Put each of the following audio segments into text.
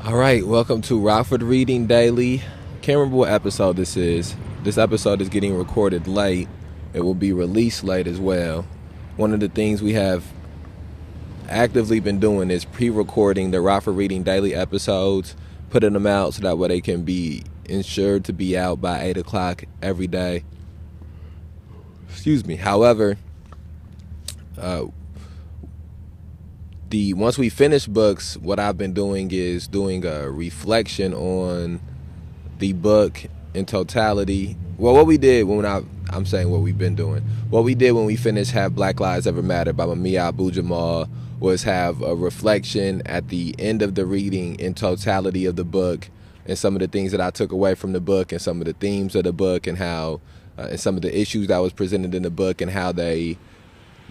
All right, welcome to Rockford Reading Daily. Can't remember what episode this is. This episode is getting recorded late. It will be released late as well. One of the things we have actively been doing is pre-recording the Rockford Reading Daily episodes, putting them out so that way they can be ensured to be out by 8 o'clock every day. Excuse me. However, once we finish books, what I've been doing is doing a reflection on the book in totality. Well, what we did I'm saying what we've been doing. What we did when we finished Have Black Lives Ever Matter by Mia Abu-Jamal was have a reflection at the end of the reading in totality of the book and some of the things that I took away from the book and some of the themes of the book and how and some of the issues that was presented in the book and how they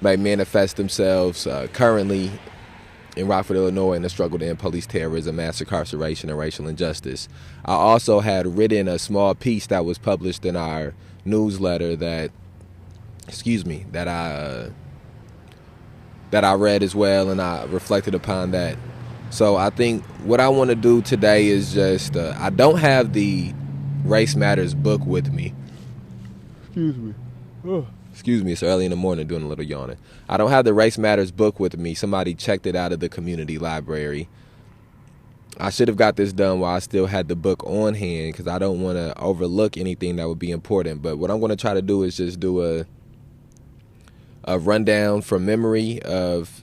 may manifest themselves currently in Rockford, Illinois, in the struggle to end police terrorism, mass incarceration, and racial injustice. I also had written a small piece that was published in our newsletter that I read as well, and I reflected upon that. So I think what I want to do today is just, I don't have the Race Matters book with me. Excuse me, it's early in the morning doing a little yawning. I don't have the Race Matters book with me. Somebody checked it out of the community library. I should have got this done while I still had the book on hand because I don't want to overlook anything that would be important. But what I'm going to try to do is just do a rundown from memory of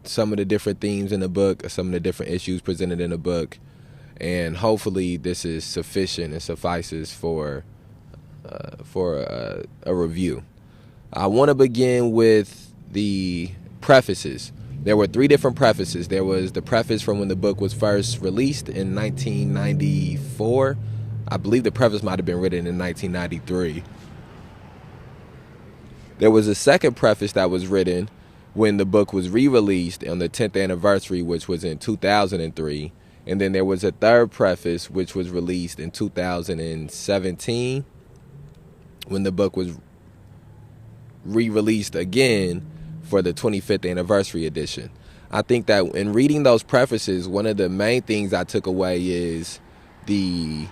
some of the different themes in the book, some of the different issues presented in the book. And hopefully this is sufficient and suffices for a review. I want to begin with the prefaces. There were 3 different prefaces. There was the preface from when the book was first released in 1994. I believe the preface might have been written in 1993. There was a second preface that was written when the book was re-released on the 10th anniversary, which was in 2003. And then there was a third preface, which was released in 2017 when the book was re-released again for the 25th anniversary edition. I think that in reading those prefaces, one of the main things I took away is the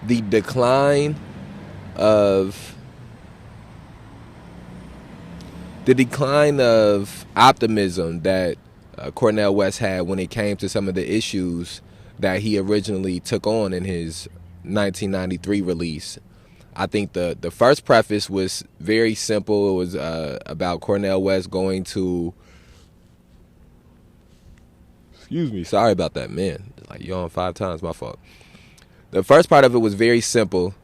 decline of optimism that Cornel West had when it came to some of the issues that he originally took on in his 1993 release. I think the first preface was very simple. It was about Cornel West going to... Excuse me, sorry about that, man. Like yawned 5 times, my fault. The first part of it was very simple.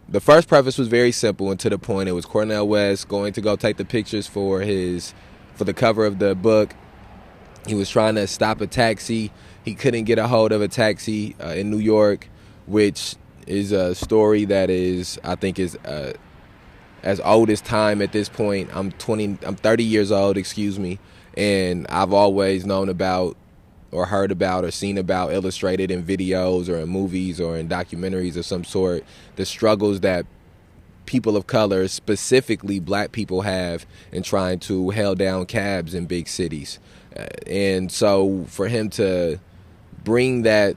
The first preface was very simple and to the point. It was Cornel West going to go take the pictures for the cover of the book. He was trying to stop a taxi. He couldn't get a hold of a taxi in New York, which is a story that I think is as old as time at this point. I'm 30 years old, and I've always known about or heard about or seen about, illustrated in videos or in movies or in documentaries of some sort, the struggles that people of color, specifically black people, have in trying to hail down cabs in big cities. And so for him to bring that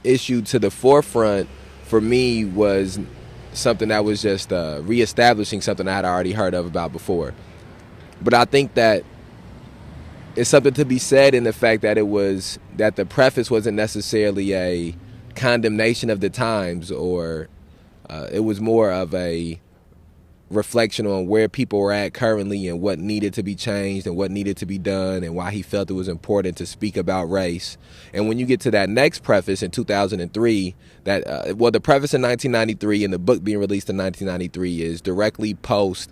issue to the forefront for me was something that was just reestablishing something I had already heard about before. But I think that it's something to be said in the fact that that the preface wasn't necessarily a condemnation of the times, or it was more of a reflection on where people were at currently and what needed to be changed and what needed to be done and why he felt it was important to speak about race. And when you get to that next preface in 2003, the preface in 1993 and the book being released in 1993 is directly post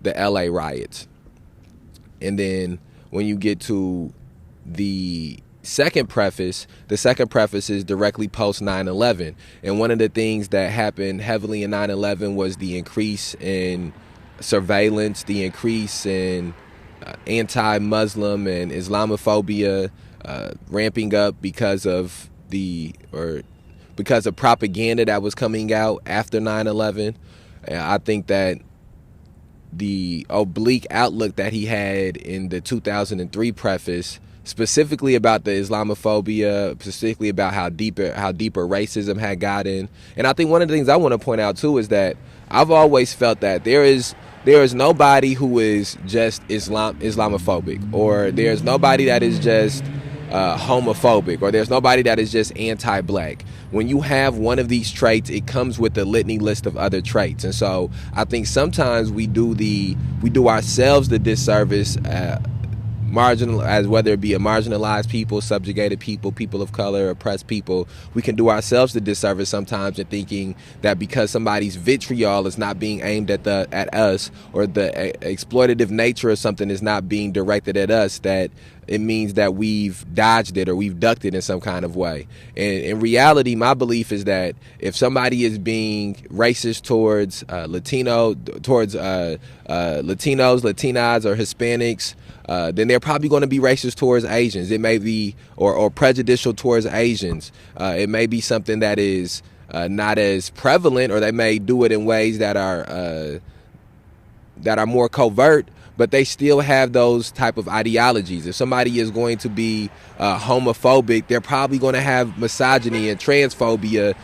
the LA riots. And then when you get to the second preface is directly post 9/11. And one of the things that happened heavily in 9/11 was the increase in surveillance, the increase in anti-Muslim and Islamophobia ramping up because of propaganda that was coming out after 9/11. And I think that the oblique outlook that he had in the 2003 preface specifically about the Islamophobia, specifically about how deeper racism had gotten. And I think one of the things I want to point out too is that I've always felt that there is nobody who is just Islamophobic, or there's nobody that is just homophobic, or there's nobody that is just anti-black. When you have one of these traits, it comes with a litany list of other traits. And so I think sometimes we do ourselves the disservice, as whether it be a marginalized people, subjugated people, people of color, oppressed people. We can do ourselves the disservice sometimes in thinking that because somebody's vitriol is not being aimed at us, or the exploitative nature of something is not being directed at us, that it means that we've dodged it or we've ducked it in some kind of way. And in reality, my belief is that if somebody is being racist towards Latinos, Latinas, or Hispanics, then they're probably going to be racist towards Asians. It may be, or prejudicial towards Asians. It may be something that is not as prevalent, or they may do it in ways that are more covert, but they still have those type of ideologies. If somebody is going to be homophobic, they're probably going to have misogyny and transphobia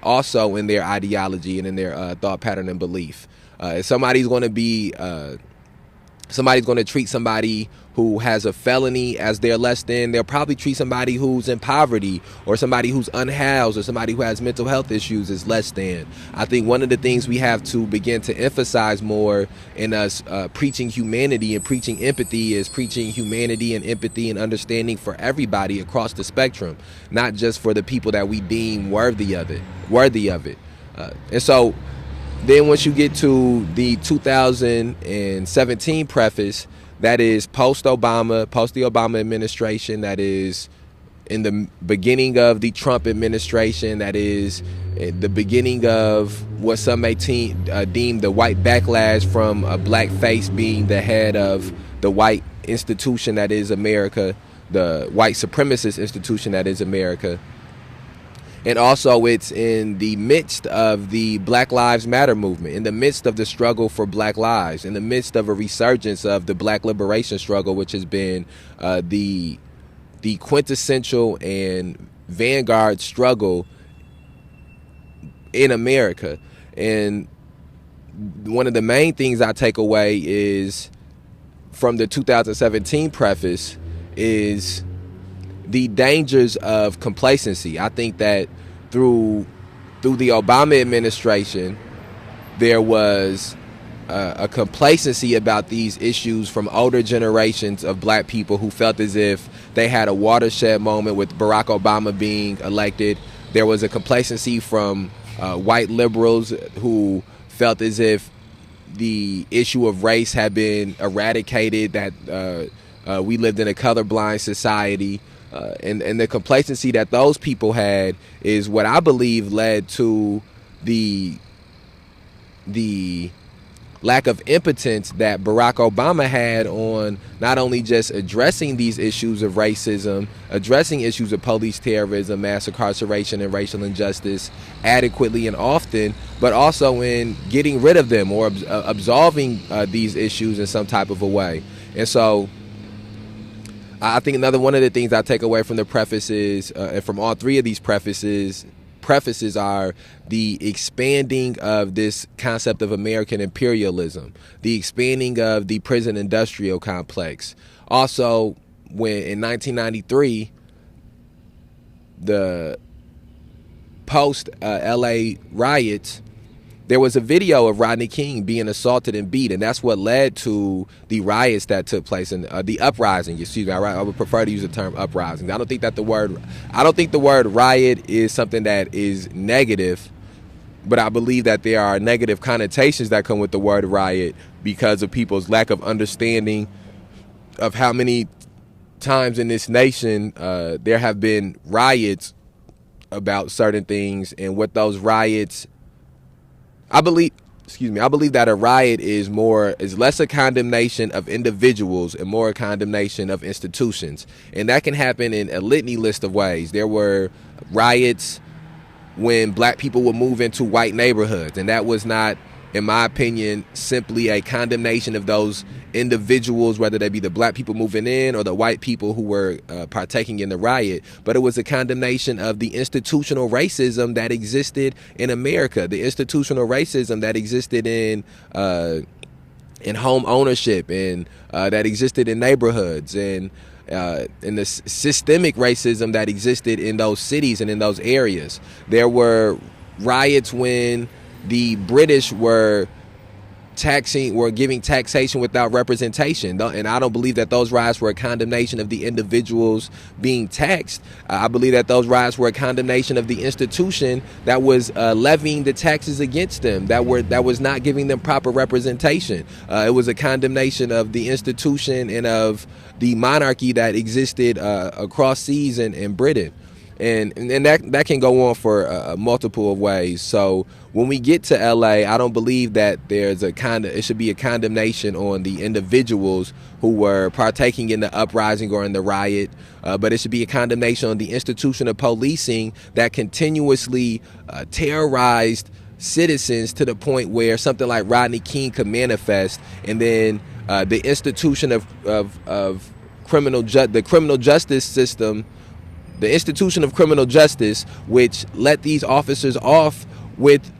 also in their ideology and in their thought pattern and belief. If somebody's going to treat somebody who has a felony as their less than, they'll probably treat somebody who's in poverty, or somebody who's unhoused, or somebody who has mental health issues as less than. I think one of the things we have to begin to emphasize more in us preaching humanity and preaching empathy is preaching humanity and empathy and understanding for everybody across the spectrum, not just for the people that we deem worthy of it. And so then once you get to the 2017 preface, that is post the Obama administration, that is in the beginning of the Trump administration, that is the beginning of what some may deem the white backlash from a black face being the head of the white institution that is America, the white supremacist institution that is America. And also it's in the midst of the Black Lives Matter movement, in the midst of the struggle for black lives, in the midst of a resurgence of the black liberation struggle, which has been the quintessential and vanguard struggle in America. And one of the main things I take away is from the 2017 preface is the dangers of complacency. I think that through the Obama administration, there was a complacency about these issues from older generations of black people who felt as if they had a watershed moment with Barack Obama being elected. There was a complacency from white liberals who felt as if the issue of race had been eradicated, that we lived in a colorblind society. And the complacency that those people had is what I believe led to the lack of impotence that Barack Obama had on not only just addressing these issues of racism, addressing issues of police terrorism, mass incarceration, and racial injustice adequately and often, but also in getting rid of them or absolving these issues in some type of a way. And so I think another one of the things I take away from the prefaces, and from all three of these prefaces are the expanding of this concept of American imperialism, the expanding of the prison industrial complex. Also, when in 1993, the post LA riots, there was a video of Rodney King being assaulted and beat, and that's what led to the riots that took place and the uprising. Excuse me, I would prefer to use the term uprising. I don't think the word riot is something that is negative, but I believe that there are negative connotations that come with the word riot because of people's lack of understanding of how many times in this nation there have been riots about certain things, and what those riots. I believe that a riot is less a condemnation of individuals and more a condemnation of institutions. And that can happen in a litany list of ways. There were riots when black people would move into white neighborhoods, and that was not in my opinion, simply a condemnation of those individuals, whether they be the black people moving in or the white people who were partaking in the riot. But it was a condemnation of the institutional racism that existed in America, the institutional racism that existed in home ownership, and that existed in neighborhoods, and the systemic racism that existed in those cities and in those areas. There were riots when the British were giving taxation without representation, and I don't believe that those riots were a condemnation of the individuals being taxed. I believe that those riots were a condemnation of the institution that was levying the taxes against them, that was not giving them proper representation. It was a condemnation of the institution and of the monarchy that existed across seas in Britain. And that can go on for multiple of ways. So when we get to LA, I don't believe that it should be a condemnation on the individuals who were partaking in the uprising or in the riot, but it should be a condemnation on the institution of policing that continuously terrorized citizens to the point where something like Rodney King could manifest, and then the institution of the criminal justice system. The institution of criminal justice, which let these officers off with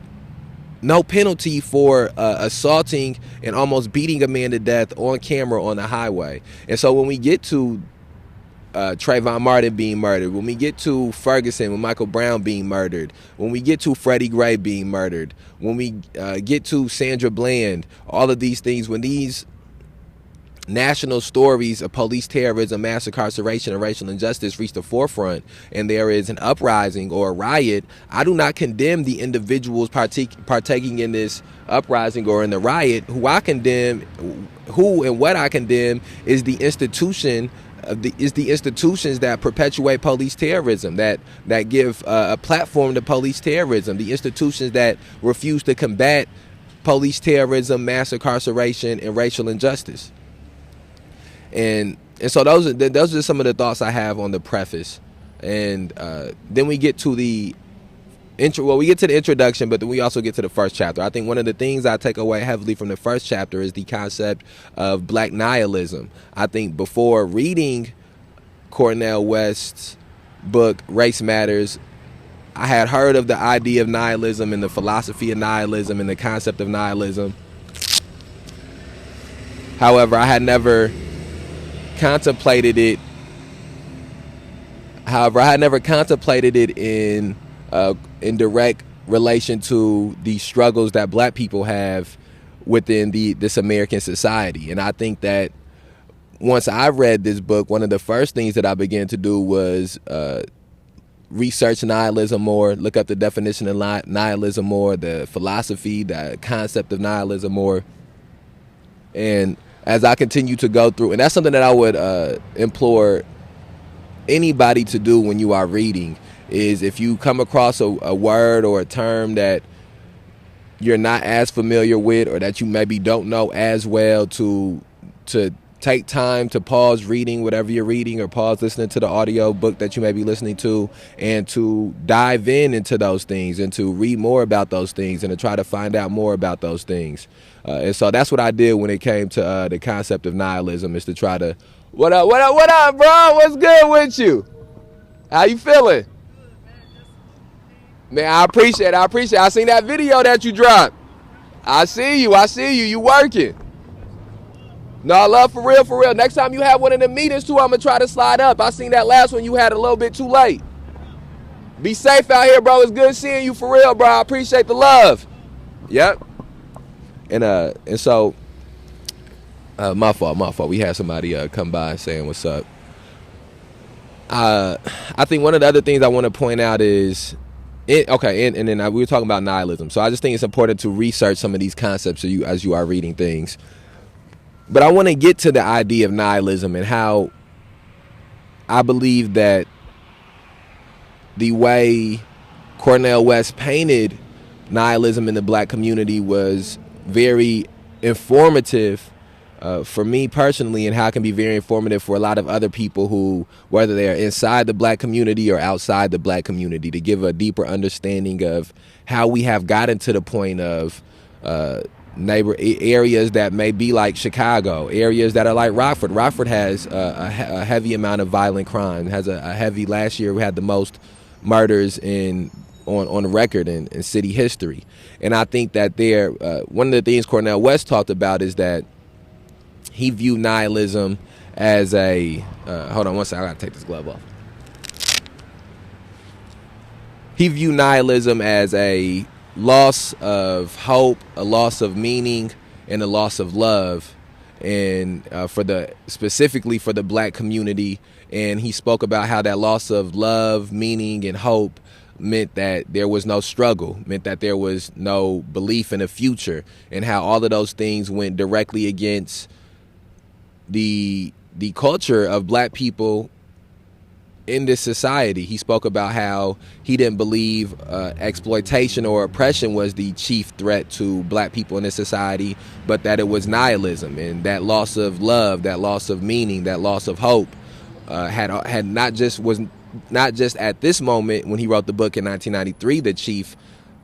no penalty for assaulting and almost beating a man to death on camera on the highway. And so when we get to Trayvon Martin being murdered, when we get to Ferguson, when Michael Brown being murdered, when we get to Freddie Gray being murdered, when we get to Sandra Bland, all of these things, when these national stories of police terrorism, mass incarceration, and racial injustice reach the forefront, and there is an uprising or a riot, I do not condemn the individuals partaking in this uprising or in the riot. What I condemn is the institution. Is the institutions that perpetuate police terrorism, that give a platform to police terrorism, the institutions that refuse to combat police terrorism, mass incarceration, and racial injustice. And so those are some of the thoughts I have on the preface. And then we get to the intro. Well, we get to the introduction, but then we also get to the first chapter. I think one of the things I take away heavily from the first chapter is the concept of black nihilism. I think before reading Cornel West's book, Race Matters, I had heard of the idea of nihilism and the philosophy of nihilism and the concept of nihilism. However, I had never contemplated it. In direct relation to the struggles that black people have within this American society. And I think that once I read this book, one of the first things that I began to do was research nihilism more, look up the definition of nihilism more, the philosophy, the concept of nihilism more. And as I continue to go through, and that's something that I would implore anybody to do when you are reading, is if you come across a word or a term that you're not as familiar with, or that you maybe don't know as well, to take time to pause reading whatever you're reading, or pause listening to the audio book that you may be listening to, and to dive into those things and to read more about those things and to try to find out more about those things. And so that's what I did when it came to the concept of nihilism, is to try to, what up, bro? What's good with you? How you feeling? Man, I appreciate it. I seen that video that you dropped. I see you. You working. No, I love for real. Next time you have one of the meetings too, I'm going to try to slide up. I seen that last one you had a little bit too late. Be safe out here, bro. It's good seeing you for real, bro. I appreciate the love. Yep. And so, my fault. We had somebody come by saying what's up. I think one of the other things I want to point out is, and then we were talking about nihilism. So I just think it's important to research some of these concepts as you are reading things. But I want to get to the idea of nihilism and how I believe that the way Cornel West painted nihilism in the black community was very informative for me personally, and how it can be very informative for a lot of other people who, whether they're inside the black community or outside the black community, to give a deeper understanding of how we have gotten to the point of neighbor areas that may be like Chicago, areas that are like Rockford. Rockford has a heavy amount of violent crime. Has a heavy. Last year we had the most murders on record in city history. And I think that one of the things Cornel West talked about is that he viewed nihilism as a hold on one second, I gotta take this glove off. He viewed nihilism as a loss of hope, a loss of meaning, and a loss of love, and specifically for the black community. And he spoke about how that loss of love, meaning, and hope meant that there was no struggle, meant that there was no belief in a future, and how all of those things went directly against the culture of black people in this society. He spoke about how he didn't believe exploitation or oppression was the chief threat to black people in this society, but that it was nihilism, and that loss of love, that loss of meaning, that loss of hope had not just at this moment when he wrote the book in 1993 the chief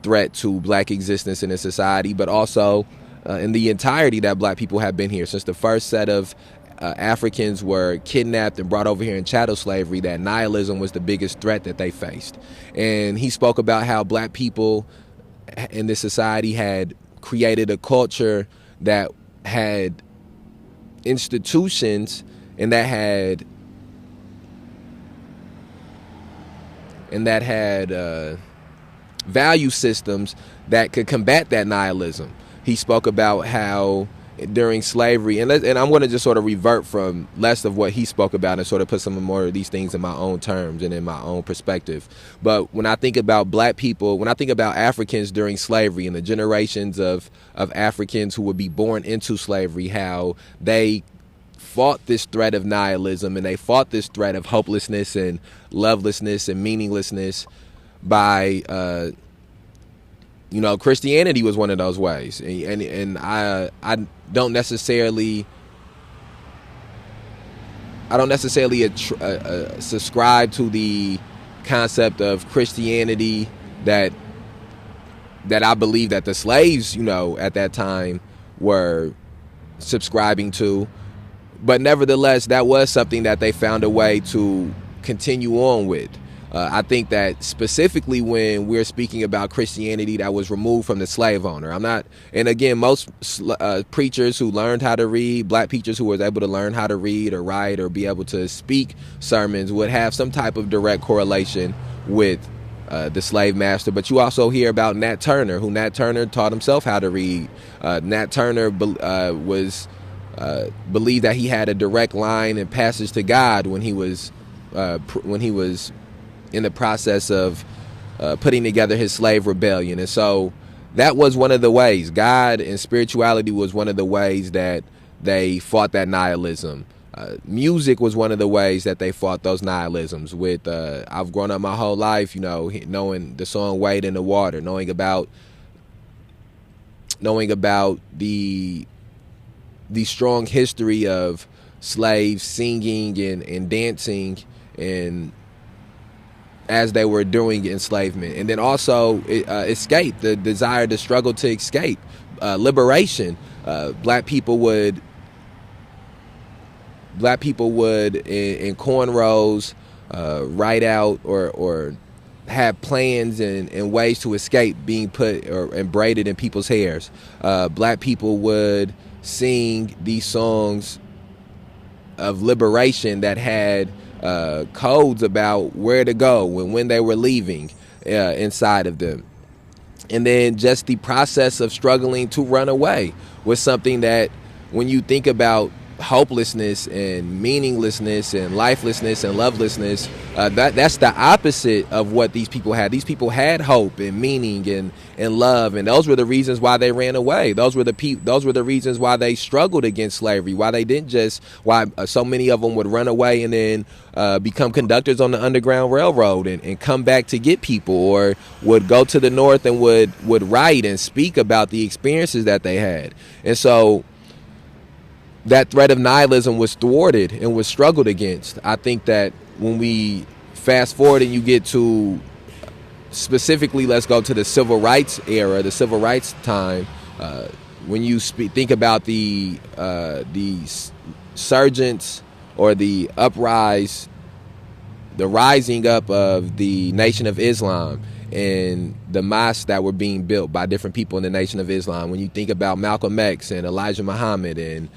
threat to black existence in this society, but also in the entirety that black people have been here since the first set of Africans were kidnapped and brought over here in chattel slavery. That nihilism was the biggest threat that they faced. And he spoke about how black people in this society had created a culture that had institutions and that had value systems that could combat that nihilism. He spoke about how during slavery, and I'm going to just sort of revert from less of what he spoke about and sort of put some more of these things in my own terms and in my own perspective. But when I think about black people, when I think about Africans during slavery and the generations of Africans who would be born into slavery, how they fought this threat of nihilism and they fought this threat of hopelessness and lovelessness and meaninglessness by Christianity was one of those ways, and I don't necessarily subscribe to the concept of Christianity that I believe that the slaves, at that time were subscribing to, but nevertheless, that was something that they found a way to continue on with. I think that specifically when we're speaking about Christianity that was removed from the slave owner, and again, most preachers who learned how to read, black preachers who was able to learn how to read or write or be able to speak sermons would have some type of direct correlation with the slave master. But you also hear about Nat Turner, who Nat Turner taught himself how to read. Nat Turner believed that he had a direct line and passage to God when he was in the process of putting together his slave rebellion. And so that was one of the ways. God and spirituality was one of the ways that they fought that nihilism. Music was one of the ways that they fought those nihilisms. I've grown up my whole life, knowing the song Wade in the Water, knowing about the strong history of slaves singing and dancing and as they were doing enslavement, and then also escape, the desire, the struggle to escape, liberation. Black people would in cornrows write out or have plans and ways to escape being put and braided in people's hairs. Black people would sing these songs of liberation that had codes about where to go and when they were leaving inside of them. And then just the process of struggling to run away was something that when you think about hopelessness and meaninglessness and lifelessness and lovelessness, that's the opposite of what these people had. These people had hope and meaning and love, and those were the reasons why they ran away. Those were the reasons why they struggled against slavery. Why so many of them would run away and then become conductors on the Underground Railroad and come back to get people, or would go to the North and would write and speak about the experiences that they had. And so that threat of nihilism was thwarted and was struggled against. I think that when we fast forward and you get to specifically, let's go to the civil rights era, the civil rights time, When you think about the surgence or the rising up of the Nation of Islam and the mosques that were being built by different people in the Nation of Islam. When you think about Malcolm X and Elijah Muhammad and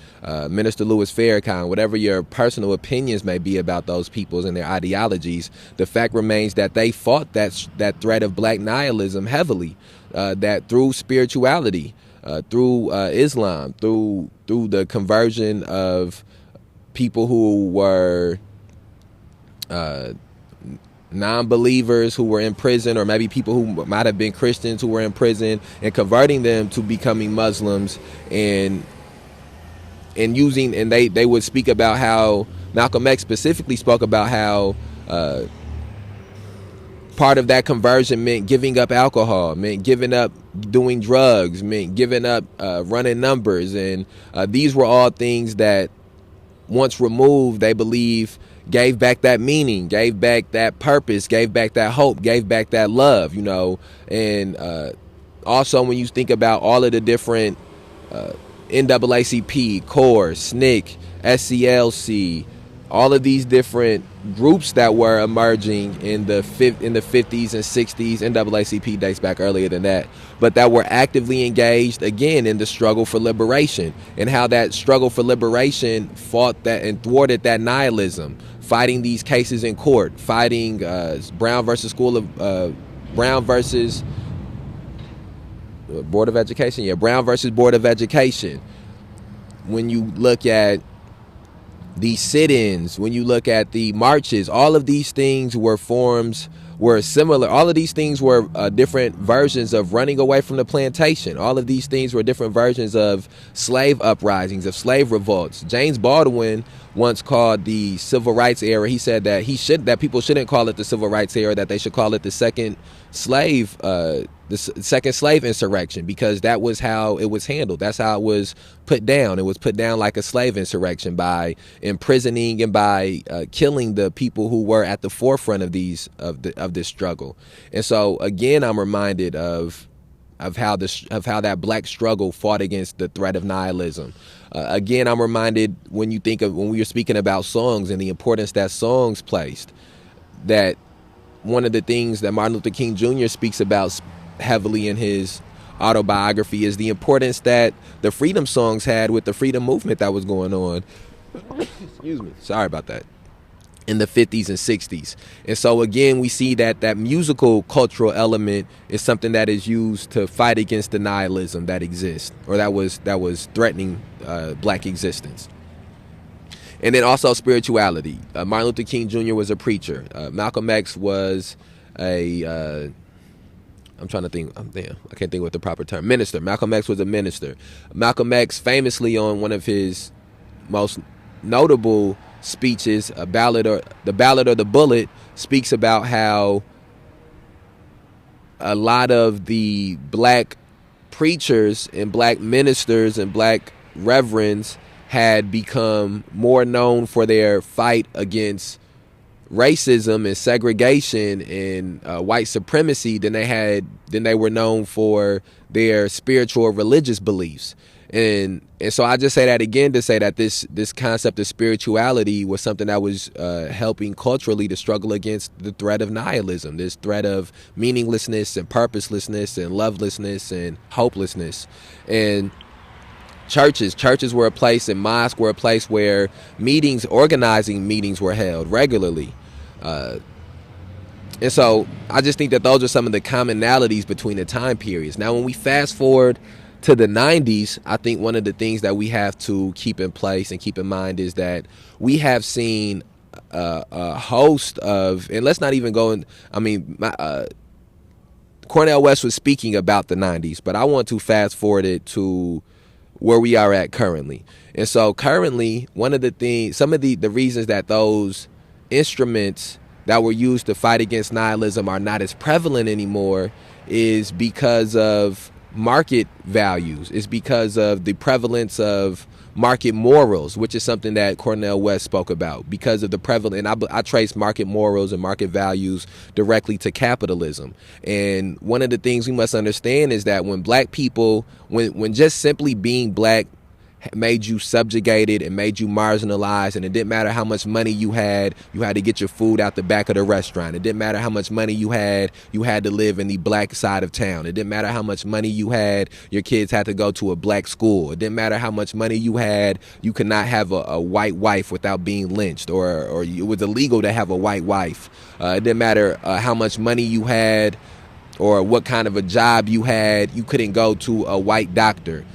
Minister Louis Farrakhan, whatever your personal opinions may be about those peoples and their ideologies, the fact remains that they fought that threat of black nihilism heavily, that through spirituality, through Islam, through the conversion of people who were non-believers who were in prison, or maybe people who might have been Christians who were in prison, and converting them to becoming Muslims, and they would speak about how Malcolm X specifically spoke about how part of that conversion meant giving up alcohol, meant giving up doing drugs, meant giving up running numbers, and these were all things that once removed, they believe gave back that meaning, gave back that purpose, gave back that hope, gave back that love, and also when you think about all of the different NAACP, CORE, SNCC, SCLC, all of these different groups that were emerging in the 50s and 60s. NAACP dates back earlier than that, but that were actively engaged again in the struggle for liberation, and how that struggle for liberation fought that and thwarted that nihilism, fighting these cases in court, fighting Brown versus Board of Education. Yeah, Brown versus Board of Education. When you look at the sit-ins, when you look at the marches, all of these things were similar. All of these things were different versions of running away from the plantation. All of these things were different versions of slave uprisings, of slave revolts. James Baldwin once called the civil rights era, he said that people shouldn't call it the civil rights era, that they should call it the second slave insurrection, because that was how it was handled. That's how it was put down. It was put down like a slave insurrection, by imprisoning and by killing the people who were at the forefront of this struggle. And so again, I'm reminded of how that black struggle fought against the threat of nihilism. Again, I'm reminded when we were speaking about songs and the importance that songs placed, that one of the things that Martin Luther King Jr. speaks about heavily in his autobiography is the importance that the freedom songs had with the freedom movement that was going on. Excuse me. Sorry about that. In the 50s and 60s. And so again, we see that musical cultural element is something that is used to fight against the nihilism that exists, or that was threatening black existence. And then also spirituality. Martin Luther King Jr. was a preacher. Malcolm X was I'm trying to think. I can't think what the proper term. Minister. Malcolm X was a minister. Malcolm X famously, on one of his most notable speeches, the Ballad or the Bullet, speaks about how a lot of the black preachers and black ministers and black reverends had become more known for their fight against racism and segregation and white supremacy than they were known for their spiritual or religious beliefs. And so I just say that again to say that this concept of spirituality was something that was helping culturally to struggle against the threat of nihilism, this threat of meaninglessness and purposelessness and lovelessness and hopelessness. And churches were a place, and mosques were a place where organizing meetings were held regularly. And so I just think that those are some of the commonalities between the time periods. Now, when we fast forward to the 90s, I think one of the things that we have to keep in place and keep in mind is that we have seen a host of, and let's not even go in, Cornel West was speaking about the 90s, but I want to fast forward it to where we are at currently. And so currently, some of the reasons that those instruments that were used to fight against nihilism are not as prevalent anymore is because of market values. It's because of the prevalence of market morals, which is something that Cornel West spoke about because of the prevalent. And I trace market morals and market values directly to capitalism. And one of the things we must understand is that when black people, when just simply being black made you subjugated and made you marginalized, and it didn't matter how much money you had to get your food out the back of the restaurant. It didn't matter how much money you had to live in the black side of town. It didn't matter how much money you had, your kids had to go to a black school. It didn't matter how much money you had, you could not have a white wife without being lynched, or it was illegal to have a white wife. It didn't matter how much money you had or what kind of a job you had, you couldn't go to a white doctor.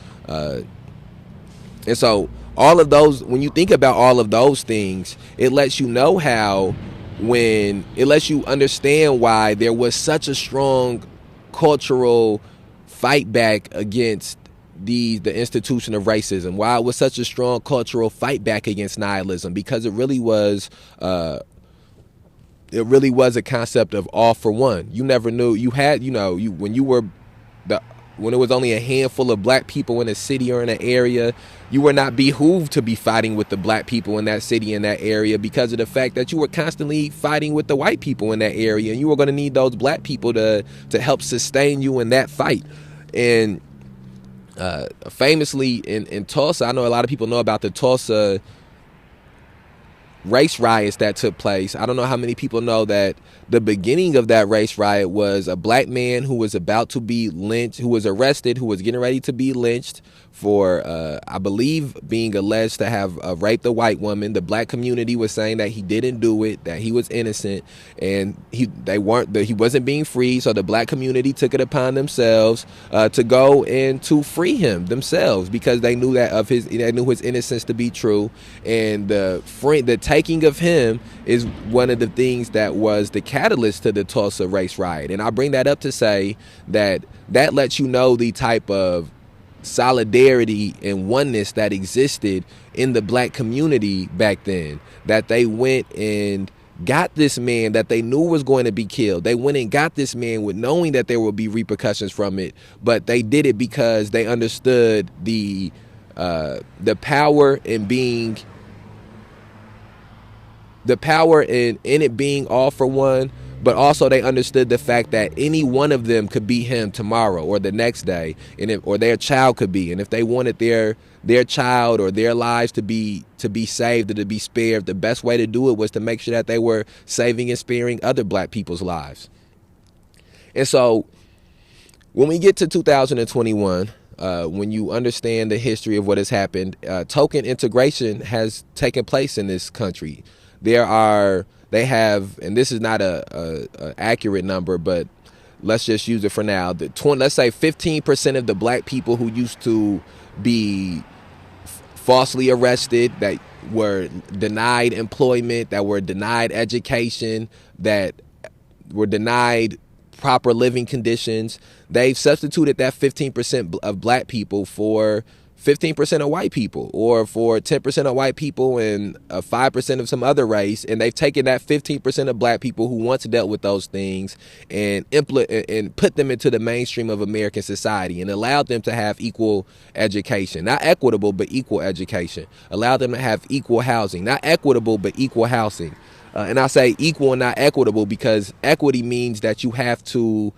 And so all of those, when you think about all of those things, it lets you know how, when it lets you understand why there was such a strong cultural fight back against the institution of racism, why it was such a strong cultural fight back against nihilism, because it really was a concept of all for one. You never knew you had, when it was only a handful of black people in a city or in an area, you were not behooved to be fighting with the black people in that city, in that area, because of the fact that you were constantly fighting with the white people in that area, and you were going to need those black people to help sustain you in that fight. And famously in Tulsa, I know a lot of people know about the Tulsa race riots that took place. I don't know how many people know that the beginning of that race riot was a black man who was about to be lynched, who was arrested, who was getting ready to be lynched for, I believe, being alleged to have raped a white woman. The black community was saying that he didn't do it, that he was innocent, and he wasn't being freed. So the black community took it upon themselves to go and to free him themselves, because they knew his innocence to be true. And the taking of him is one of the things that was the catalyst to the Tulsa race riot. And I bring that up to say that lets you know the type of solidarity and oneness that existed in the black community back then, that they went and got this man that they knew was going to be killed. They went and got this man with knowing that there would be repercussions from it, but they did it because they understood the power in it being all for one. But also they understood the fact that any one of them could be him tomorrow or the next day, or their child could be. And if they wanted their child or their lives to be saved or to be spared, the best way to do it was to make sure that they were saving and sparing other black people's lives. And so when we get to 2021, when you understand the history of what has happened, token integration has taken place in this country. They have, and this is not a accurate number, but let's just use it for now. Let's say 15% of the black people who used to be falsely arrested, that were denied employment, that were denied education, that were denied proper living conditions, they've substituted that 15% of black people for 15% of white people, or for 10% of white people and 5% of some other race, and they've taken that 15% of black people who once dealt with those things and put them into the mainstream of American society and allowed them to have equal education, not equitable but equal education, allowed them to have equal housing, not equitable but equal housing. And I say equal and not equitable because equity means that you have to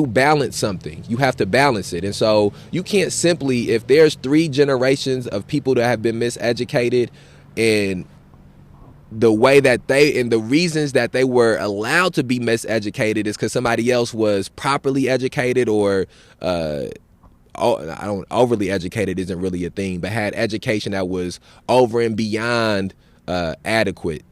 balance something. You have to balance it. And so you can't simply, if there's 3 generations of people that have been miseducated, and the way that and the reasons that they were allowed to be miseducated is because somebody else was properly educated, or overly educated isn't really a thing, but had education that was over and beyond adequate,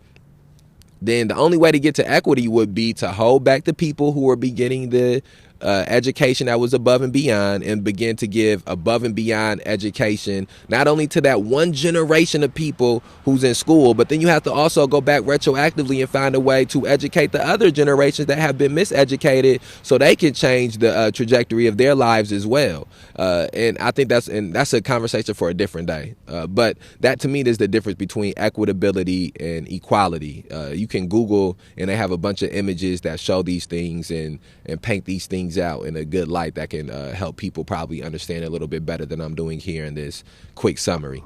then the only way to get to equity would be to hold back the people who are beginning the education that was above and beyond, and begin to give above and beyond education, not only to that one generation of people who's in school, but then you have to also go back retroactively and find a way to educate the other generations that have been miseducated, so they can change the trajectory of their lives as well. And I think that's a conversation for a different day. But that, to me, is the difference between equitability and equality. You can Google, and they have a bunch of images that show these things and paint these things things out in a good light that can help people probably understand it a little bit better than I'm doing here in this quick summary.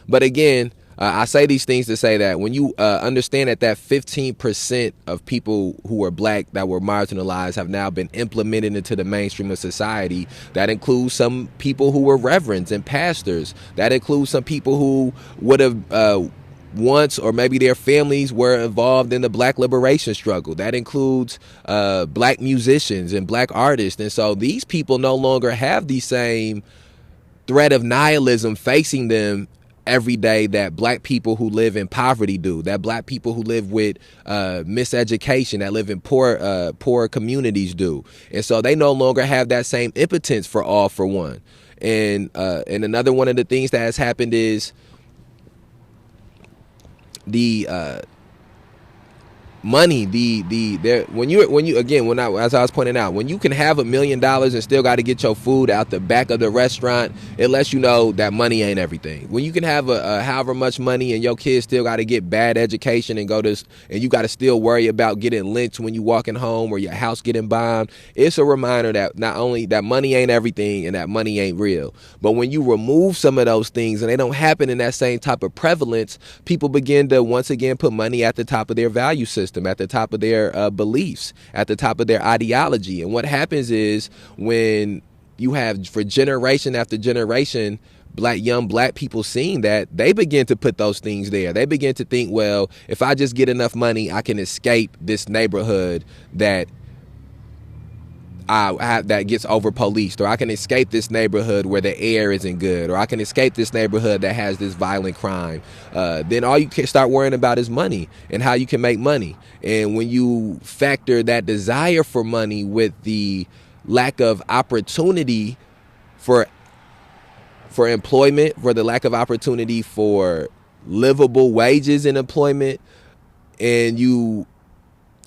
But again, I say these things to say that when you understand that 15% of people who are black that were marginalized have now been implemented into the mainstream of society, that includes some people who were reverends and pastors. That includes some people who would have once, or maybe their families were involved in the black liberation struggle. That includes black musicians and black artists. And so these people no longer have the same threat of nihilism facing them every day that black people who live in poverty do, that black people who live with miseducation, that live in poor communities do. And so they no longer have that same impotence for all for one. And another one of the things that has happened is the money, as I was pointing out, when you can have $1 million and still got to get your food out the back of the restaurant, it lets you know that money ain't everything. When you can have however much money and your kids still got to get bad education and you got to still worry about getting lynched when you walking home or your house getting bombed, it's a reminder that not only that money ain't everything and that money ain't real, but when you remove some of those things and they don't happen in that same type of prevalence, people begin to once again put money at the top of their value system, at the top of their beliefs, at the top of their ideology. And what happens is when you have, for generation after generation, young black people seeing that, they begin to put those things there. They begin to think, well, if I just get enough money, I can escape this neighborhood that that gets over policed, or I can escape this neighborhood where the air isn't good, or I can escape this neighborhood that has this violent crime. Then all you can start worrying about is money and how you can make money. And when you factor that desire for money with the lack of opportunity for employment, for the lack of opportunity for livable wages in employment, and you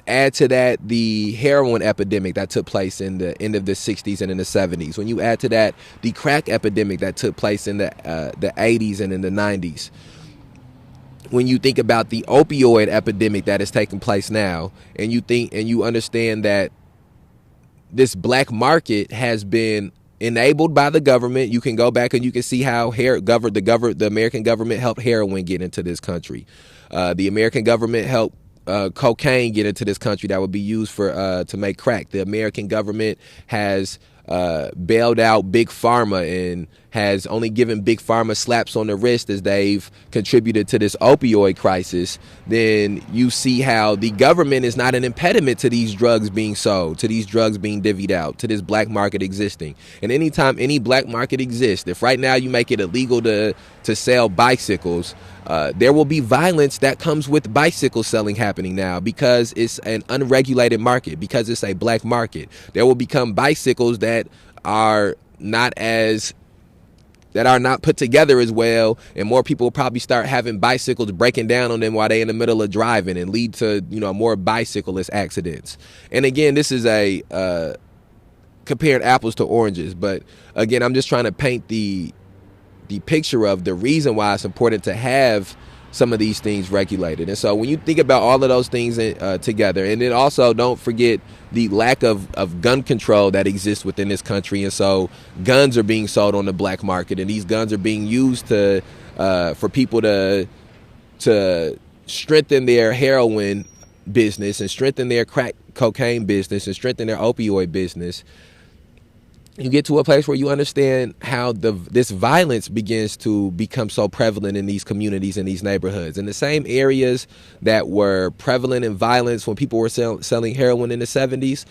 add to that the heroin epidemic that took place in the end of the 60s and in the 70s. When you add to that the crack epidemic that took place in the 80s and in the 90s. When you think about the opioid epidemic that is taking place now, and you understand that this black market has been enabled by the government. You can go back and you can see how the American government helped heroin get into this country. The American government helped cocaine get into this country that would be used to make crack. The American government has bailed out Big Pharma and has only given Big Pharma slaps on the wrist as they've contributed to this opioid crisis. Then you see how the government is not an impediment to these drugs being sold, to these drugs being divvied out, to this black market existing. And anytime any black market exists, if right now you make it illegal to sell bicycles, there will be violence that comes with bicycle selling happening now because it's an unregulated market, because it's a black market. There will become bicycles that are not put together as well, and more people will probably start having bicycles breaking down on them while they're in the middle of driving and lead to more bicyclist accidents. And again, this is comparing apples to oranges, but again, I'm just trying to paint the picture of the reason why it's important to have some of these things regulated. And so when you think about all of those things together, and then also don't forget the lack of gun control that exists within this country. And so guns are being sold on the black market, and these guns are being used for people to strengthen their heroin business and strengthen their crack cocaine business and strengthen their opioid business. You get to a place where you understand how this violence begins to become so prevalent in these communities and these neighborhoods. In the same areas that were prevalent in violence when people were selling heroin in the 70s,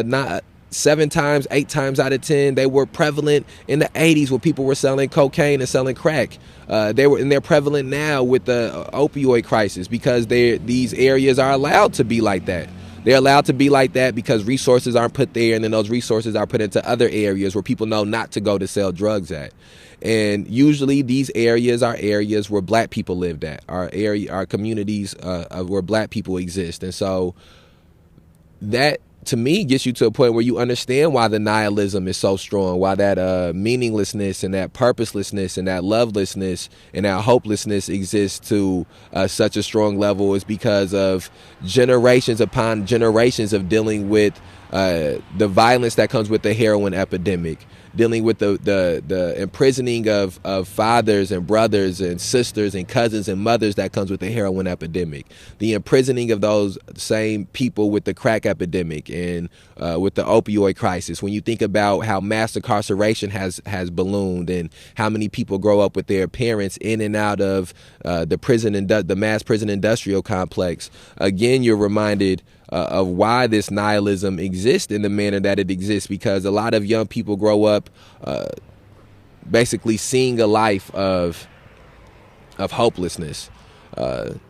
not 7 times, 8 times out of 10, they were prevalent in the 80s when people were selling cocaine and selling crack. They're prevalent now with the opioid crisis because these areas are allowed to be like that. They're allowed to be like that because resources aren't put there, and then those resources are put into other areas where people know not to go to sell drugs at. And usually these areas are areas where black people lived at, our communities where black people exist. And so that to me, gets you to a point where you understand why the nihilism is so strong, why that meaninglessness and that purposelessness and that lovelessness and that hopelessness exists to such a strong level, is because of generations upon generations of dealing with the violence that comes with the heroin epidemic, dealing with the imprisoning of fathers and brothers and sisters and cousins and mothers that comes with the heroin epidemic, the imprisoning of those same people with the crack epidemic and with the opioid crisis. When you think about how mass incarceration has ballooned and how many people grow up with their parents in and out of the mass prison industrial complex, again, you're reminded of why this nihilism exists in the manner that it exists, because a lot of young people grow up basically seeing a life of hopelessness. And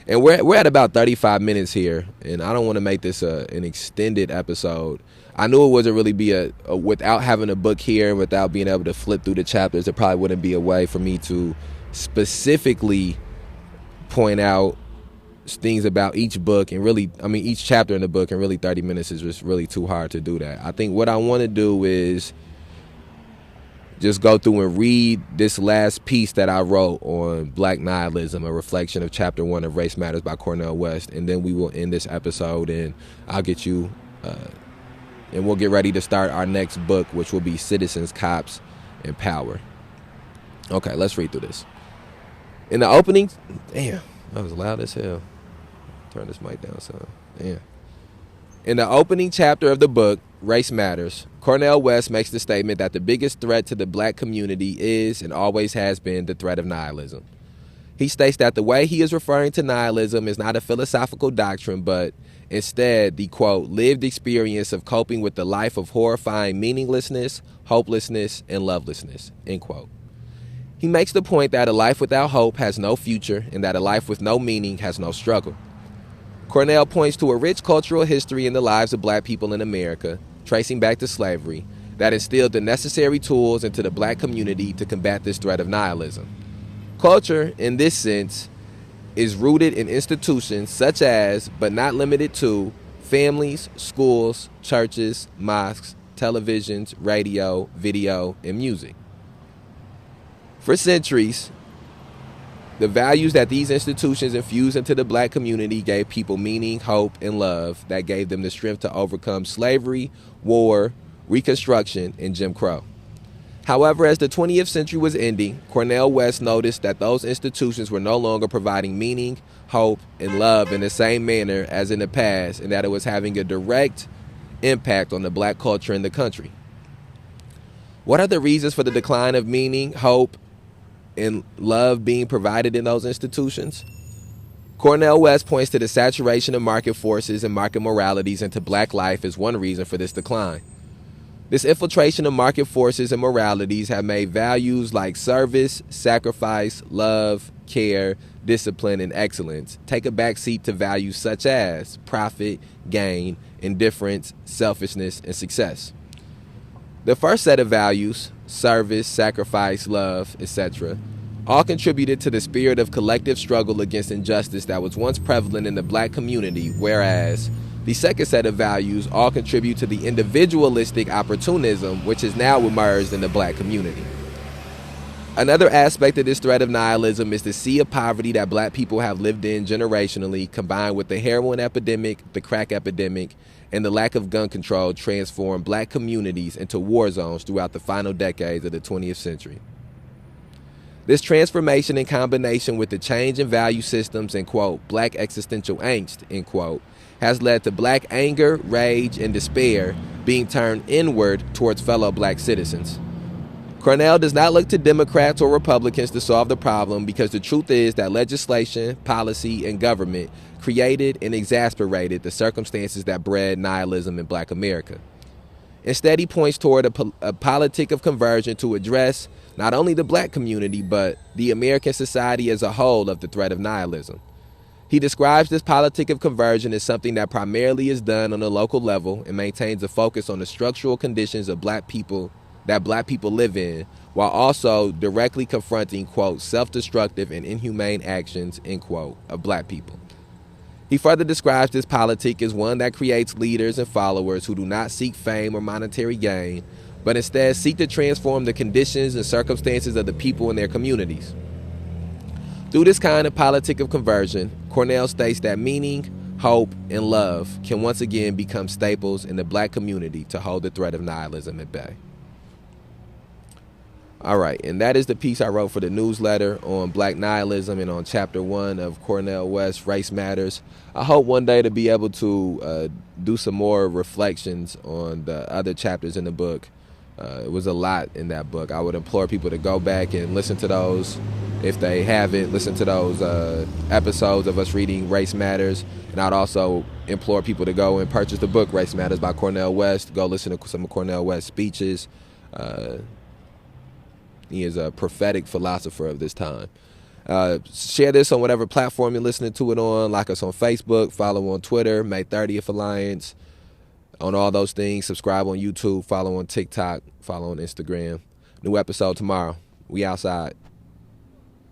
we're at about 35 minutes here, and I don't want to make this an extended episode. I knew it wasn't really be without having a book here and without being able to flip through the chapters, there probably wouldn't be a way for me to specifically point out things about each book, and really, I mean, each chapter in the book, and really 30 minutes is just really too hard to do that. I think what I want to do is just go through and read this last piece that I wrote on Black Nihilism, a reflection of chapter 1 of Race Matters by Cornel West, and then we will end this episode, and I'll get you and we'll get ready to start our next book, which will be Citizens, Cops, and Power. Okay, let's read through this. In the opening, damn, that was loud as hell. Turn this mic down some. Yeah. In the opening chapter of the book, Race Matters, Cornel West makes the statement that the biggest threat to the black community is and always has been the threat of nihilism. He states that the way he is referring to nihilism is not a philosophical doctrine, but instead the, quote, lived experience of coping with the life of horrifying meaninglessness, hopelessness, and lovelessness, end quote. He makes the point that a life without hope has no future and that a life with no meaning has no struggle. Cornel points to a rich cultural history in the lives of black people in America, tracing back to slavery, that instilled the necessary tools into the black community to combat this threat of nihilism. Culture, in this sense, is rooted in institutions such as, but not limited to, families, schools, churches, mosques, televisions, radio, video, and music. For centuries, the values that these institutions infused into the black community gave people meaning, hope, and love that gave them the strength to overcome slavery, war, Reconstruction, and Jim Crow. However, as the 20th century was ending, Cornel West noticed that those institutions were no longer providing meaning, hope, and love in the same manner as in the past, and that it was having a direct impact on the black culture in the country. What are the reasons for the decline of meaning, hope, and love being provided in those institutions? Cornel West points to the saturation of market forces and market moralities into black life as one reason for this decline. This infiltration of market forces and moralities have made values like service, sacrifice, love, care, discipline, and excellence take a backseat to values such as profit, gain, indifference, selfishness, and success. The first set of values, service, sacrifice, love, etc., all contributed to the spirit of collective struggle against injustice that was once prevalent in the black community, whereas the second set of values all contribute to the individualistic opportunism which has now emerged in the black community. Another aspect of this threat of nihilism is the sea of poverty that black people have lived in generationally, combined with the heroin epidemic, the crack epidemic, and the lack of gun control transformed black communities into war zones throughout the final decades of the 20th century. This transformation, in combination with the change in value systems and, quote, black existential angst, end quote, has led to black anger, rage, and despair being turned inward towards fellow black citizens. Cornel does not look to Democrats or Republicans to solve the problem, because the truth is that legislation, policy, and government created and exasperated the circumstances that bred nihilism in black America. Instead, he points toward a politic of conversion to address not only the black community, but the American society as a whole of the threat of nihilism. He describes this politic of conversion as something that primarily is done on a local level and maintains a focus on the structural conditions of black people live in, while also directly confronting, quote, self-destructive and inhumane actions, end quote, of black people. He further describes this politic as one that creates leaders and followers who do not seek fame or monetary gain, but instead seek to transform the conditions and circumstances of the people in their communities. Through this kind of politic of conversion, Cornell states that meaning, hope, and love can once again become staples in the black community to hold the threat of nihilism at bay. All right, and that is the piece I wrote for the newsletter on black nihilism and on chapter 1 of Cornel West, Race Matters. I hope one day to be able to do some more reflections on the other chapters in the book. It was a lot in that book. I would implore people to go back and listen to those. If they haven't, listen to those episodes of us reading Race Matters. And I'd also implore people to go and purchase the book Race Matters by Cornel West. Go listen to some of Cornel West's speeches. He is a prophetic philosopher of this time. Share this on whatever platform you're listening to it on. Like us on Facebook, follow on Twitter, May 30th Alliance. On all those things, subscribe on YouTube, follow on TikTok, follow on Instagram. New episode tomorrow. We outside.